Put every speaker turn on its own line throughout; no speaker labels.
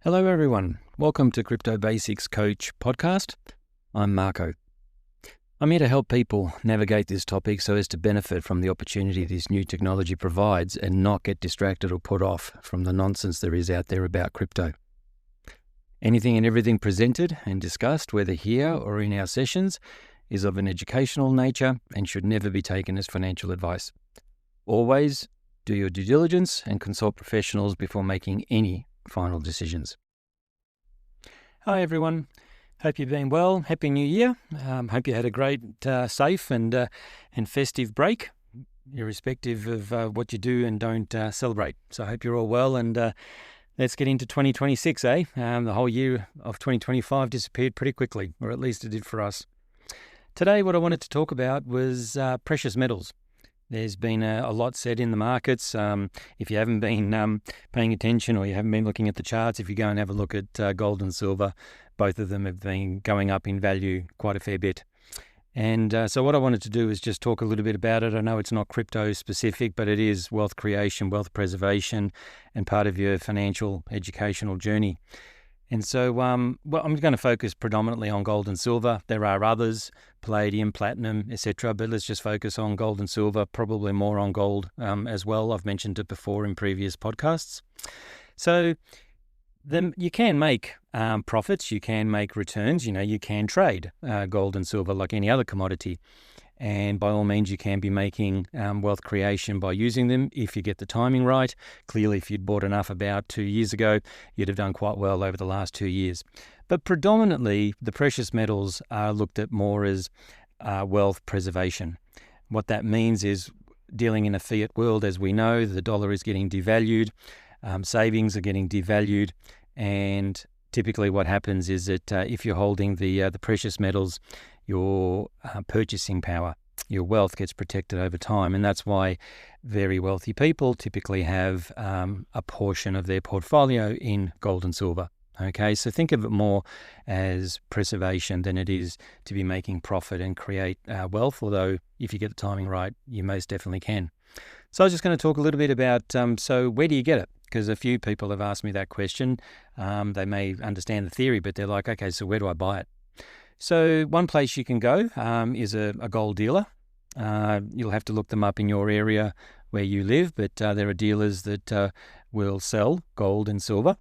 Hello everyone, welcome to Crypto Basics Coach podcast. I'm Marco. I'm here to help people navigate this topic so as to benefit from the opportunity this new technology provides and not get distracted or put off from the nonsense there is out there about crypto. Anything and everything presented and discussed, whether here or in our sessions, is of an educational nature and should never be taken as financial advice. Always do your due diligence and consult professionals before making any final decisions. Hi everyone, hope you've been well. Happy New Year. Hope you had a great, safe and festive break, irrespective of what you do and don't celebrate. So I hope you're all well, and let's get into 2026, The whole year of 2025 disappeared pretty quickly, or at least it did for us. Today what I wanted to talk about was precious metals. There's been a lot said in the markets. If you haven't been paying attention or you haven't been looking at the charts, if you go and have a look at gold and silver, both of them have been going up in value quite a fair bit. And so what I wanted to do is just talk a little bit about it. I know it's not crypto specific, but it is wealth creation, wealth preservation, and part of your financial educational journey. And so I'm going to focus predominantly on gold and silver. There are others, palladium, platinum, etc., but let's just focus on gold and silver, probably more on gold as well. I've mentioned it before in previous podcasts. So you can make profits, you can make returns, you can trade gold and silver like any other commodity. And by all means, you can be making wealth creation by using them if you get the timing right. Clearly, if you'd bought enough about 2 years ago, you'd have done quite well over the last 2 years. But predominantly, the precious metals are looked at more as wealth preservation. What that means is dealing in a fiat world, as we know, the dollar is getting devalued, savings are getting devalued, and typically what happens is that if you're holding the precious metals, your purchasing power, your wealth gets protected over time. And that's why very wealthy people typically have a portion of their portfolio in gold and silver. Okay, so think of it more as preservation than it is to be making profit and create wealth, although if you get the timing right, you most definitely can. So I was just going to talk a little bit about, so where do you get it? Because a few people have asked me that question. They may understand the theory, but they're like, okay, so where do I buy it? So one place you can go is a gold dealer. You'll have to look them up in your area where you live, but there are dealers that will sell gold and silver.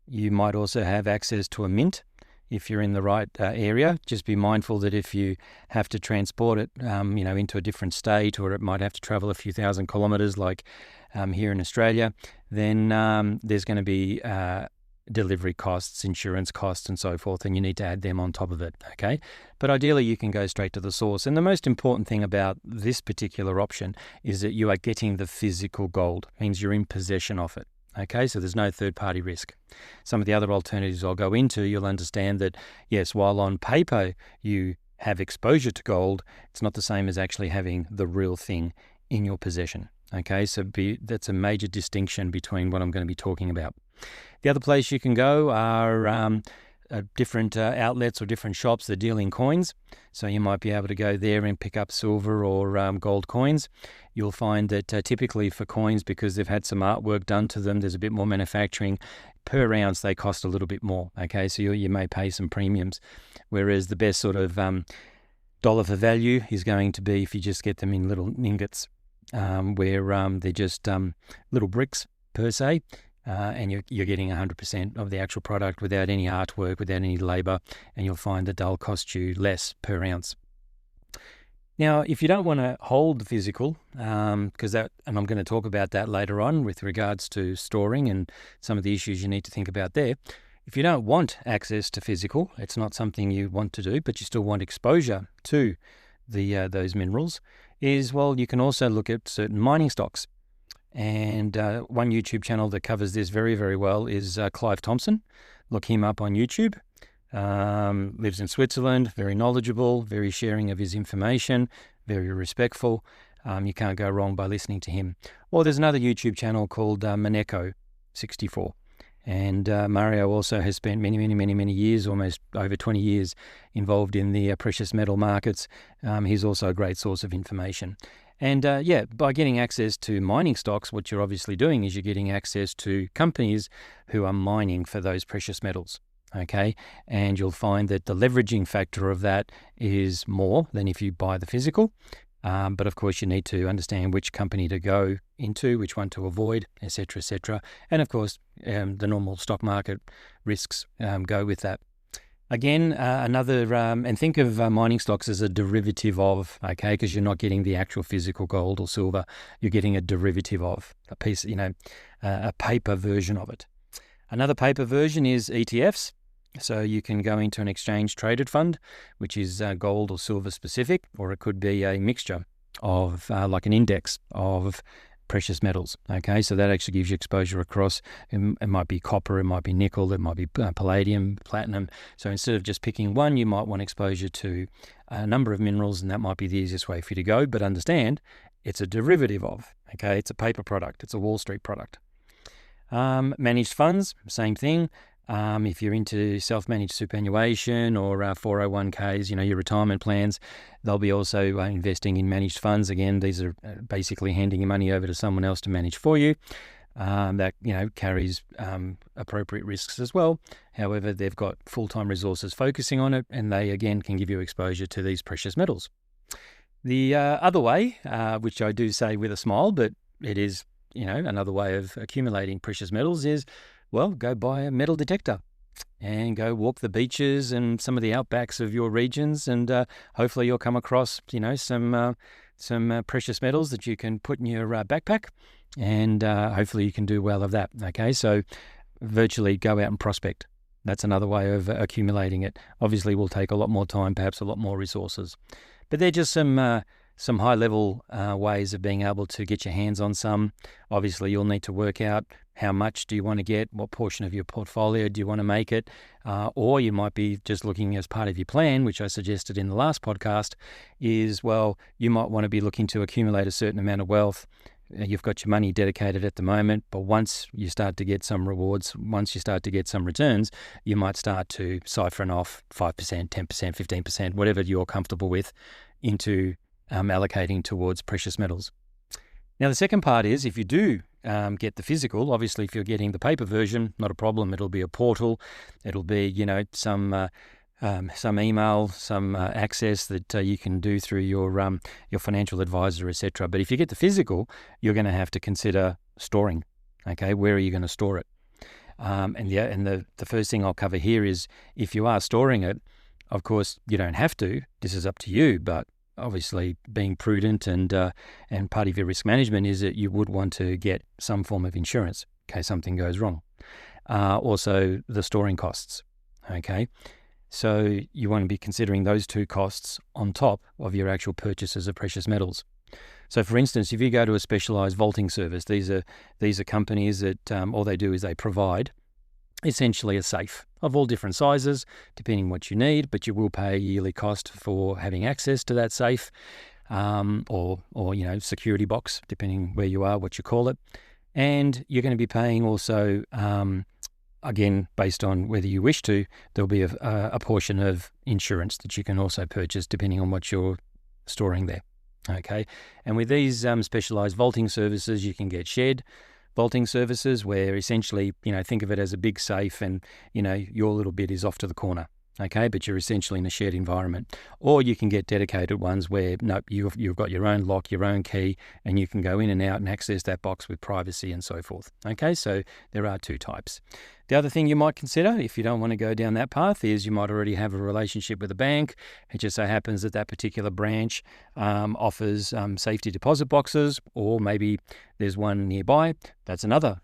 You might also have access to a mint if you're in the right area. Just be mindful that if you have to transport it, into a different state, or it might have to travel a few thousand kilometres like here in Australia, then there's going to be delivery costs, insurance costs, and so forth, and you need to add them on top of it, okay? But ideally, you can go straight to the source. And the most important thing about this particular option is that you are getting the physical gold. It means you're in possession of it, okay? So there's no third-party risk. Some of the other alternatives I'll go into, you'll understand that, yes, while on paper you have exposure to gold, it's not the same as actually having the real thing in your possession, okay? So that's a major distinction between what I'm going to be talking about. The other place you can go are different outlets or different shops that deal in coins. So you might be able to go there and pick up silver or gold coins. You'll find that typically for coins, because they've had some artwork done to them, there's a bit more manufacturing. Per ounce, they cost a little bit more. Okay, so you may pay some premiums. Whereas the best sort of dollar for value is going to be if you just get them in little ingots, where they're just little bricks per se. And you're getting 100% of the actual product without any artwork, without any labour, and you'll find that they'll cost you less per ounce. Now, if you don't want to hold the physical, and I'm going to talk about that later on with regards to storing and some of the issues you need to think about there. If you don't want access to physical, it's not something you want to do, but you still want exposure to those minerals, you can also look at certain mining stocks. And one YouTube channel that covers this very, very well is Clive Thompson. Look him up on YouTube. Lives in Switzerland, very knowledgeable, very sharing of his information, very respectful. You can't go wrong by listening to him. Or there's another YouTube channel called Maneko64. And Mario also has spent many years, almost over 20 years, involved in the precious metal markets. He's also a great source of information. And by getting access to mining stocks, what you're obviously doing is you're getting access to companies who are mining for those precious metals. Okay, and you'll find that the leveraging factor of that is more than if you buy the physical. But of course, you need to understand which company to go into, which one to avoid, etc., etc. And of course, the normal stock market risks go with that. Again, and think of mining stocks as a derivative of, okay, because you're not getting the actual physical gold or silver, you're getting a derivative of a piece, a paper version of it. Another paper version is ETFs. So you can go into an exchange traded fund, which is gold or silver specific, or it could be a mixture of like an index of precious metals. Okay, so that actually gives you exposure across. It might be copper, it might be nickel, it might be palladium, platinum. So instead of just picking one, you might want exposure to a number of minerals, and that might be the easiest way for you to go. But understand, it's a derivative of. Okay, it's a paper product. It's a Wall Street product. Managed funds, same thing. If you're into self-managed superannuation or 401ks, your retirement plans, they'll be also investing in managed funds. Again, these are basically handing your money over to someone else to manage for you. That carries appropriate risks as well. However, they've got full-time resources focusing on it, and they again can give you exposure to these precious metals. The other way, which I do say with a smile, but it is another way of accumulating precious metals is, well, go buy a metal detector and go walk the beaches and some of the outbacks of your regions, and hopefully you'll come across, some precious metals that you can put in your backpack, and hopefully you can do well of that. Okay, so virtually go out and prospect. That's another way of accumulating it. Obviously, will take a lot more time, perhaps a lot more resources, but they're just some high-level ways of being able to get your hands on some. Obviously, you'll need to work out how much do you want to get, what portion of your portfolio do you want to make it, or you might be just looking as part of your plan, which I suggested in the last podcast, is, well, you might want to be looking to accumulate a certain amount of wealth. You've got your money dedicated at the moment, but once you start to get some rewards, once you start to get some returns, you might start to siphon off 5%, 10%, 15%, whatever you're comfortable with, into allocating towards precious metals. Now, the second part is, if you do get the physical, obviously if you're getting the paper version, not a problem. It'll be a portal. It'll be, some email, some access that you can do through your financial advisor, etc. But if you get the physical, you're going to have to consider storing. Okay, where are you going to store it? And the first thing I'll cover here is, if you are storing it, of course you don't have to. This is up to you, but obviously being prudent and part of your risk management is that you would want to get some form of insurance in case something goes wrong. Also, the storing costs. Okay, so you want to be considering those two costs on top of your actual purchases of precious metals. So, for instance, if you go to a specialized vaulting service, these are companies that all they do is they provide essentially a safe of all different sizes, depending what you need, but you will pay a yearly cost for having access to that safe, or security box, depending where you are, what you call it. And you're going to be paying also, again, based on whether you wish to, there'll be a portion of insurance that you can also purchase depending on what you're storing there. Okay, and with these specialized vaulting services, you can get shared vaulting services where essentially, think of it as a big safe and, your little bit is off to the corner. Okay, but you're essentially in a shared environment. Or you can get dedicated ones where, nope, you've got your own lock, your own key, and you can go in and out and access that box with privacy and so forth. Okay, so there are two types. The other thing you might consider, if you don't want to go down that path, is you might already have a relationship with a bank. It just so happens that that particular branch offers safety deposit boxes, or maybe there's one nearby. That's another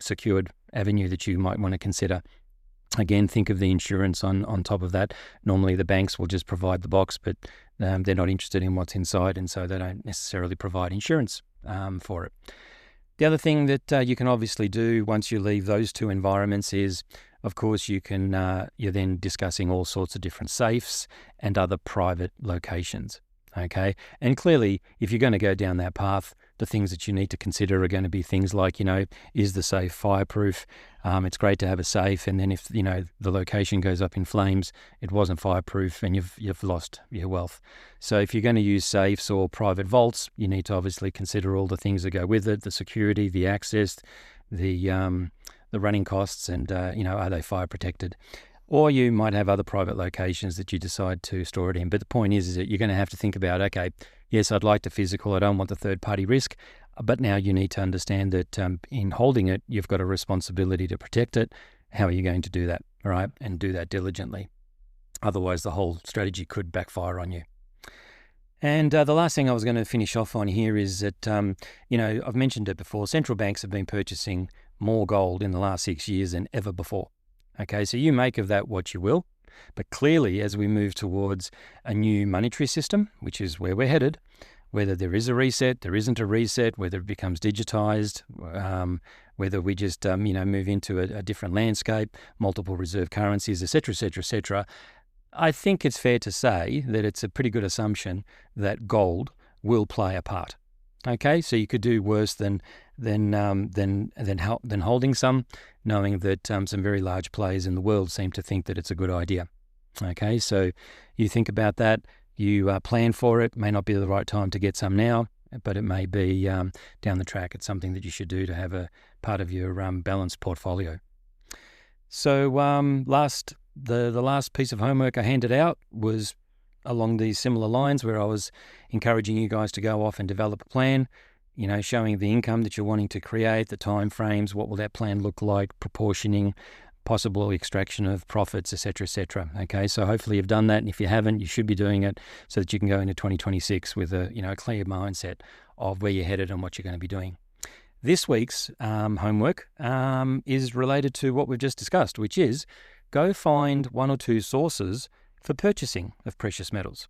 secured avenue that you might want to consider. Again, think of the insurance on top of that. Normally the banks will just provide the box, but they're not interested in what's inside, and so they don't necessarily provide insurance for it. The other thing that you can obviously do once you leave those two environments is, of course, you're then discussing all sorts of different safes and other private locations. Okay. And clearly, if you're going to go down that path, the things that you need to consider are going to be things like, is the safe fireproof? It's great to have a safe. And then if, the location goes up in flames, it wasn't fireproof and you've lost your wealth. So if you're going to use safes or private vaults, you need to obviously consider all the things that go with it, the security, the access, the running costs, and, are they fire protected? Or you might have other private locations that you decide to store it in. But the point is that you're going to have to think about, okay, yes, I'd like to physical. I don't want the third-party risk. But now you need to understand that in holding it, you've got a responsibility to protect it. How are you going to do that, all right? And do that diligently. Otherwise, the whole strategy could backfire on you. And the last thing I was going to finish off on here is that, I've mentioned it before, central banks have been purchasing more gold in the last 6 years than ever before. Okay, so you make of that what you will, but clearly as we move towards a new monetary system, which is where we're headed, whether there is a reset, there isn't a reset, whether it becomes digitized, whether we just, move into a different landscape, multiple reserve currencies, et cetera, I think it's fair to say that it's a pretty good assumption that gold will play a part. Okay, so you could do worse than holding some, knowing that some very large players in the world seem to think that it's a good idea. Okay, so you think about that, you plan for it. May not be the right time to get some now, but it may be down the track. It's something that you should do to have a part of your balanced portfolio. So the last piece of homework I handed out was along these similar lines, where I was encouraging you guys to go off and develop a plan, showing the income that you're wanting to create, the time frames, what will that plan look like, proportioning, possible extraction of profits, et cetera. Okay, so hopefully you've done that. And if you haven't, you should be doing it so that you can go into 2026 with a clear mindset of where you're headed and what you're going to be doing. This week's homework is related to what we've just discussed, which is go find one or two sources for purchasing of precious metals.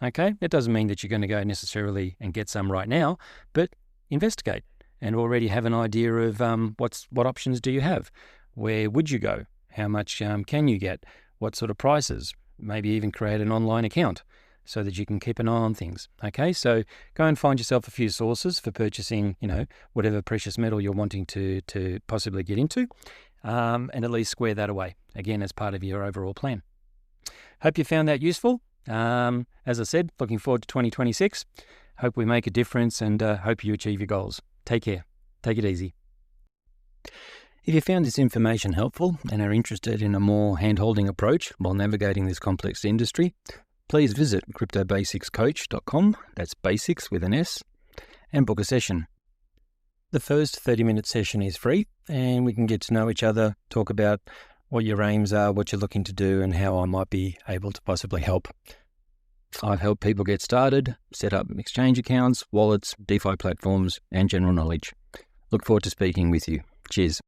Okay, it doesn't mean that you're going to go necessarily and get some right now, but investigate and already have an idea of what options do you have? Where would you go? How much can you get? What sort of prices? Maybe even create an online account so that you can keep an eye on things. Okay, so go and find yourself a few sources for purchasing, whatever precious metal you're wanting to possibly get into, and at least square that away, again, as part of your overall plan. Hope you found that useful. As I said, looking forward to 2026. Hope we make a difference and hope you achieve your goals. Take care. Take it easy. If you found this information helpful and are interested in a more hand-holding approach while navigating this complex industry, please visit cryptobasicscoach.com, that's basics with an S, and book a session. The first 30-minute session is free, and we can get to know each other, talk about what your aims are, what you're looking to do, and how I might be able to possibly help. I've helped people get started, set up exchange accounts, wallets, DeFi platforms, and general knowledge. Look forward to speaking with you. Cheers.